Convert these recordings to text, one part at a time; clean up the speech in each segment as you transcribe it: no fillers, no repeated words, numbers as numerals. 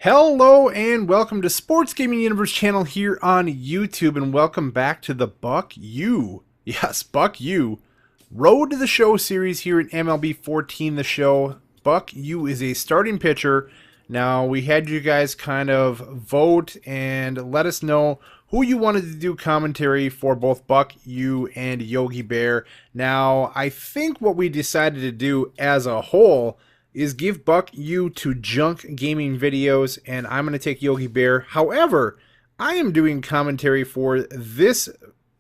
Hello and welcome to Sports Gaming Universe channel here on YouTube, and welcome back to the Buck U. Yes, Buck U. Road to the Show series here in MLB 14 The Show. Buck U is a starting pitcher. Now, we had you guys kind of vote and let us know who you wanted to do commentary for both Buck U and Yogi Bear. Now, I think what we decided to do as a whole is give Buck U to Junk Gaming Videos, and I'm going to take Yogi Bear. However, I am doing commentary for this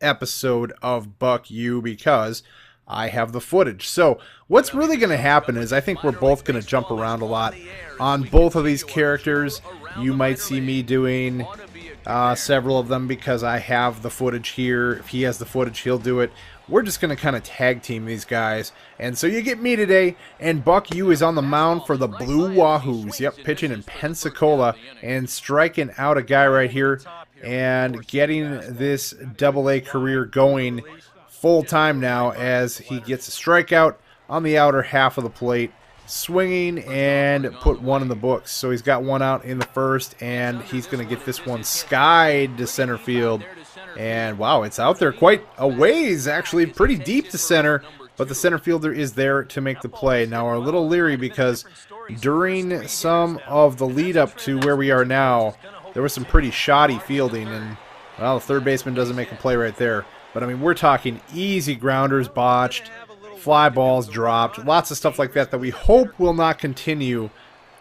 episode of Buck U because I have the footage. So what's really going to happen is I think we're both going to jump around a lot on both of these characters. You might see me doing several of them because I have the footage here. If he has the footage, he'll do it. We're just going to kind of tag team these guys. And so you get me today, and Buck U is on the mound for the Blue Wahoos. Yep, pitching in Pensacola and striking out a guy right here and getting this Double-A career going full-time now as he gets a strikeout on the outer half of the plate, swinging and put one in the books. So he's got one out in the first, and he's going to get this one skied to center field. And wow, it's out there quite a ways, actually pretty deep to center, but the center fielder is there to make the play. Now we're a little leery because during some of the lead up to where we are now, there was some pretty shoddy fielding, and well, the third baseman doesn't make a play right there. But I mean, we're talking easy grounders botched, fly balls dropped, lots of stuff like that that we hope will not continue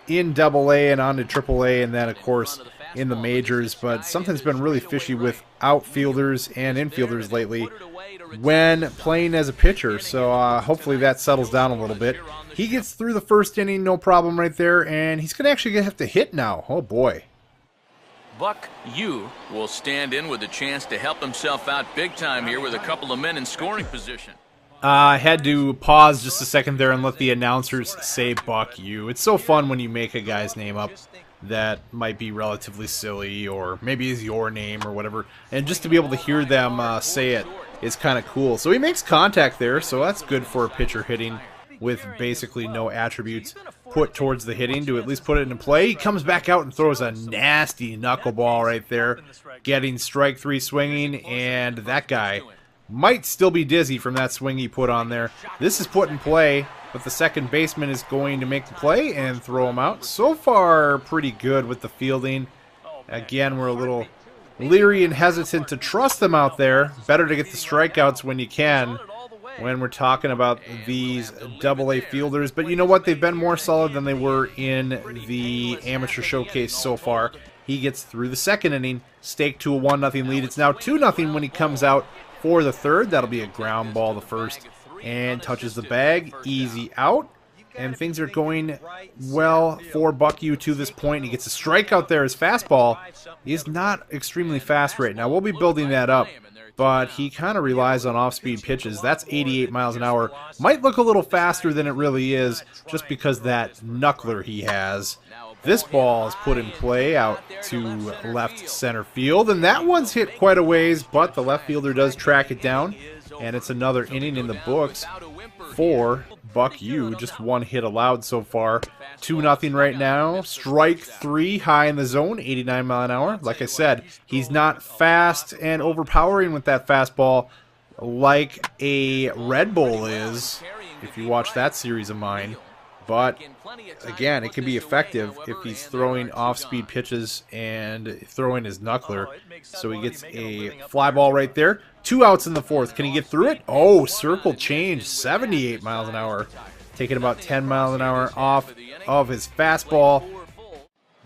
in Double-A and on to Triple-A, and then of course in the majors. But something's been really fishy with outfielders and infielders lately when playing as a pitcher, so hopefully that settles down a little bit. He gets through the first inning, no problem right there, and he's going to actually have to hit now. Oh boy. Buck U will stand in with a chance to help himself out big time here with a couple of men in scoring position. I had to pause just a second there and let the announcers say Buck U. It's so fun when you make a guy's name up that might be relatively silly, or maybe is your name or whatever, and just to be able to hear them say it is kind of cool. So he makes contact there, so that's good for a pitcher hitting with basically no attributes put towards the hitting to at least put it into play. He comes back out and throws a nasty knuckleball right there, getting strike three swinging, and that guy might still be dizzy from that swing he put on there. This is put in play, but the second baseman is going to make the play and throw him out. So far, pretty good with the fielding. Again, we're a little leery and hesitant to trust them out there. Better to get the strikeouts when you can, when we're talking about these Double-A fielders. But you know what? They've been more solid than they were in the amateur showcase so far. He gets through the second inning, staked to a 1-0 lead. It's now 2-0 when he comes out for the third. That'll be a ground ball the first, and touches the bag. Easy out, and things are going well for Buck U to this point. He gets a strikeout there. His fastball is not extremely fast right now. We'll be building that up, but he kind of relies on off-speed pitches. That's 88 miles an hour. Might look a little faster than it really is just because that knuckler he has. This ball is put in play out to left center field, and that one's hit quite a ways, but the left fielder does track it down, and it's another inning in the books for Buck U. Just one hit allowed so far. 2-0 right now. Strike three, high in the zone, 89 mile an hour. Like I said, he's not fast and overpowering with that fastball like a Red Bull is, if you watch that series of mine. But again, it can be effective if he's throwing off-speed pitches and throwing his knuckler. So he gets a fly ball right there. 2 outs in the fourth. Can he get through it? Oh, circle change, 78 miles an hour. Taking about 10 miles an hour off of his fastball.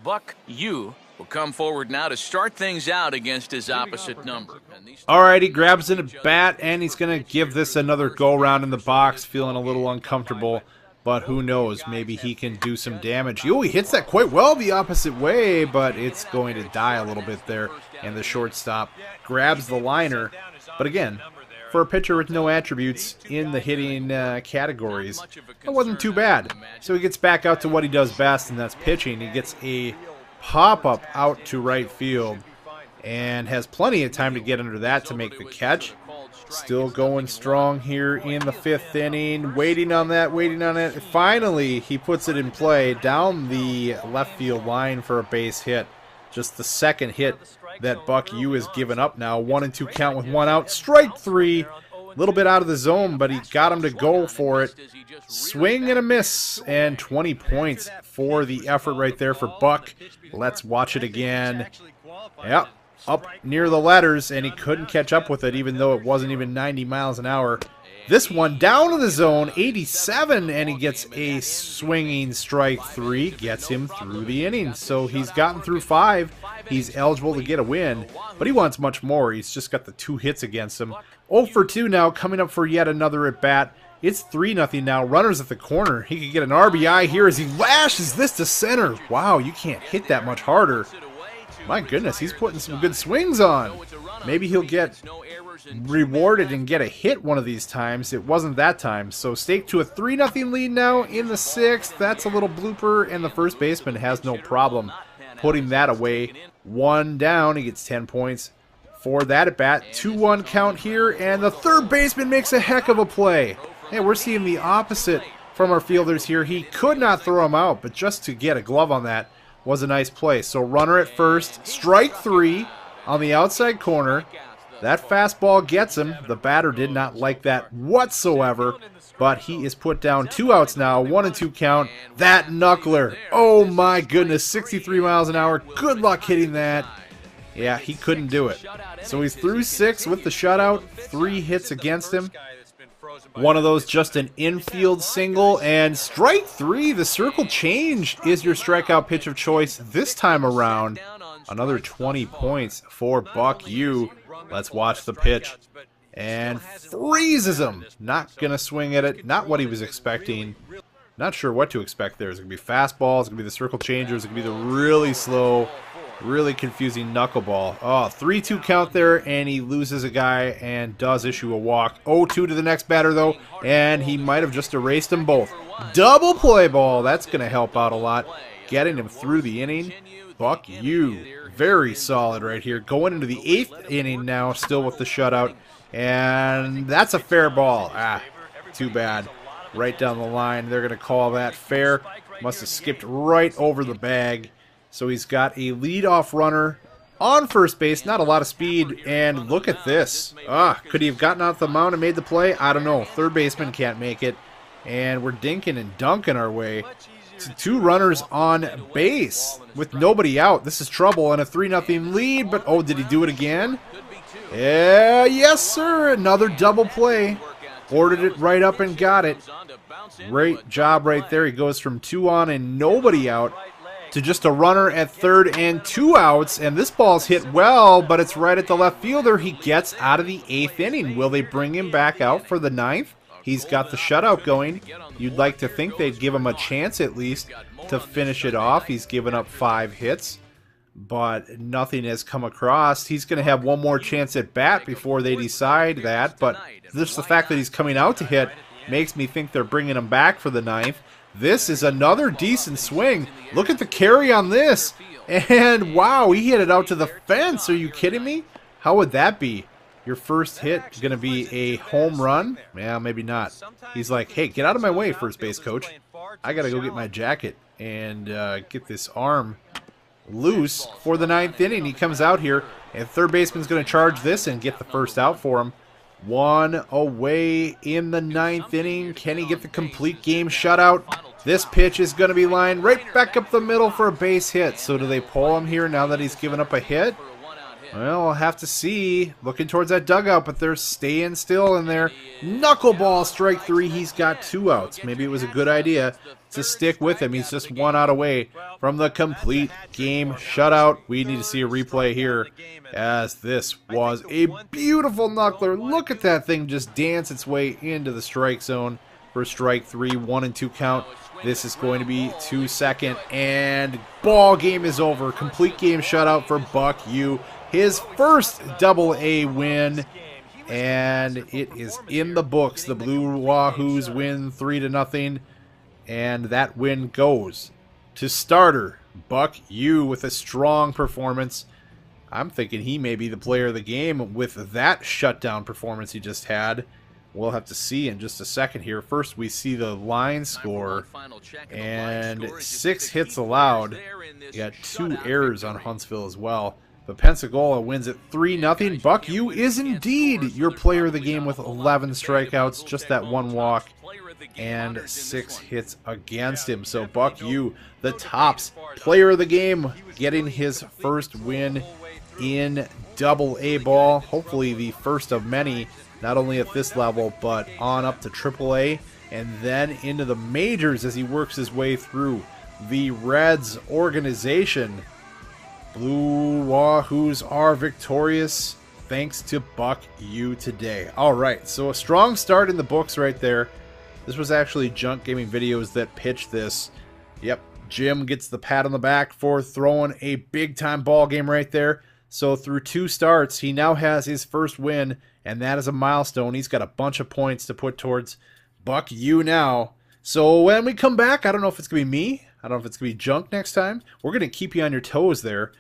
Buck U will come forward now to start things out against his opposite number. Alright, he grabs in a bat, and he's going to give this another go-round in the box, feeling a little uncomfortable. But who knows, maybe he can do some damage. Oh, he hits that quite well the opposite way, but it's going to die a little bit there. And the shortstop grabs the liner. But again, for a pitcher with no attributes in the hitting categories, it wasn't too bad. So he gets back out to what he does best, and that's pitching. He gets a pop-up out to right field and has plenty of time to get under that to make the catch. Still going strong here in the 5th inning. Waiting on that, waiting on it. Finally, he puts it in play down the left field line for a base hit. Just the second hit that Buck Yu has given up now. 1-2 count with 1 out. Strike 3. A little bit out of the zone, but he got him to go for it. Swing and a miss, and 20 points for the effort right there for Buck. Let's watch it again. Yep, up near the letters, and he couldn't catch up with it, even though it wasn't even 90 miles an hour. This one down to the zone, 87, and he gets a swinging strike 3, gets him through the inning. So he's gotten through 5. He's eligible to get a win, but he wants much more. He's just got the 2 hits against him. 0 for 2 now, coming up for yet another at bat. It's 3-0 now. Runners at the corner. He could get an RBI here as he lashes this to center. Wow, you can't hit that much harder. My goodness, he's putting some good swings on. Maybe he'll get rewarded and get a hit one of these times. It wasn't that time. So stake to a 3-0 lead now in the 6th. That's a little blooper, and the first baseman has no problem putting that away. 1 down. He gets 10 points for that at bat. 2-1 count here, and the third baseman makes a heck of a play. Hey, we're seeing the opposite from our fielders here. He could not throw him out, but just to get a glove on that was a nice play. So runner at first, strike 3 on the outside corner. That fastball gets him. The batter did not like that whatsoever, but he is put down. 2 outs now, 1-2 count. That knuckler, oh my goodness, 63 miles an hour. Good luck hitting that. Yeah, he couldn't do it. So he's through 6 with the shutout, 3 hits against him. One of those just an infield single, and strike 3. The circle change is your strikeout pitch of choice this time around. Another 20 points for Buck Yu. Let's watch the pitch. And freezes him. Not going to swing at it. Not what he was expecting. Not sure what to expect there. Is it going to be fastball? Is it going to be the circle changer? Is it going to be the really slow, really confusing knuckleball? Oh, 3-2 count there, and he loses a guy and does issue a walk. 0-2 to the next batter, though, and he might have just erased them both. Double play ball. That's going to help out a lot. Getting him through the inning. Buck Yu, very solid right here. Going into the 8th inning now, still with the shutout. And that's a fair ball. Ah, too bad. Right down the line. They're going to call that fair. Must have skipped right over the bag. So he's got a leadoff runner on first base. Not a lot of speed. And look at this. Could he have gotten off the mound and made the play? I don't know. Third baseman can't make it. And we're dinking and dunking our way to 2 runners on base with nobody out. This is trouble and a 3-0 lead. But, oh, did he do it again? Yeah, yes, sir. Another double play. Ordered it right up and got it. Great job right there. He goes from 2 on and nobody out to just a runner at third and 2 outs. And this ball's hit well, but it's right at the left fielder. He gets out of the 8th inning. Will they bring him back out for the 9th? He's got the shutout going. You'd like to think they'd give him a chance at least to finish it off. He's given up 5 hits, but nothing has come across. He's going to have one more chance at bat before they decide that, but just the fact that he's coming out to hit makes me think they're bringing him back for the 9th. This is another decent swing. Look at the carry on this. And wow, he hit it out to the fence. Are you kidding me? How would that be? Your first hit is going to be a home run? Yeah, maybe not. He's like, hey, get out of my way, first base coach. I got to go get my jacket and get this arm loose for the 9th inning. He comes out here, and third baseman's going to charge this and get the first out for him. 1 away in the 9th inning. Can he get the complete game shutout? This pitch is going to be lined right back up the middle for a base hit. So do they pull him here now that he's given up a hit? Well, we'll have to see. Looking towards that dugout, but they're staying still in there. Knuckleball, strike 3. He's got 2 outs. Maybe it was a good idea to stick with him. He's just 1 out away from the complete game shutout. We need to see a replay here, as this was a beautiful knuckler. Look at that thing just dance its way into the strike zone for strike 3. 1-2 count. This is going to be 2 second, and ball game is over. Complete game shutout for Buck Yu. His first Double-A win, and it is in the books. The Blue Wahoos win 3-0, and that win goes to starter Buck Yu with a strong performance. I'm thinking he may be the player of the game with that shutdown performance he just had. We'll have to see in just a second here. First, we see the line score, and 6 hits allowed. You got 2 errors on Huntsville as well. But Pensacola wins it 3-0. Buck U is indeed your player of the game with 11 strikeouts, just that 1 walk, and 6 hits against him. So Buck U, the tops player of the game, getting his first win in Double-A ball. Hopefully the first of many, not only at this level, but on up to Triple-A, and then into the majors as he works his way through the Reds organization. Blue Wahoos are victorious thanks to Buck U today. Alright, so a strong start in the books right there. This was actually Junk Gaming Videos that pitched this. Yep, Jim gets the pat on the back for throwing a big-time ball game right there. So through 2 starts, he now has his first win, and that is a milestone. He's got a bunch of points to put towards Buck U now. So when we come back, I don't know if it's going to be me. I don't know if it's going to be Junk next time. We're going to keep you on your toes there.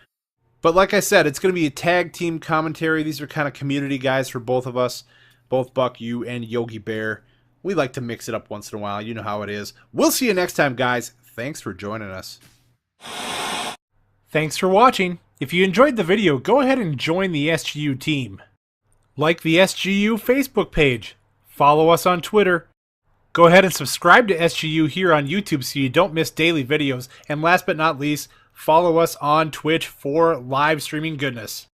But like I said, it's going to be a tag team commentary. These are kind of community guys for both of us, both Buck U and Yogi Bear. We like to mix it up once in a while. You know how it is. We'll see you next time, guys. Thanks for joining us. Thanks for watching. If you enjoyed the video, go ahead and join the SGU team. Like the SGU Facebook page. Follow us on Twitter. Go ahead and subscribe to SGU here on YouTube so you don't miss daily videos. And last but not least, follow us on Twitch for live streaming goodness.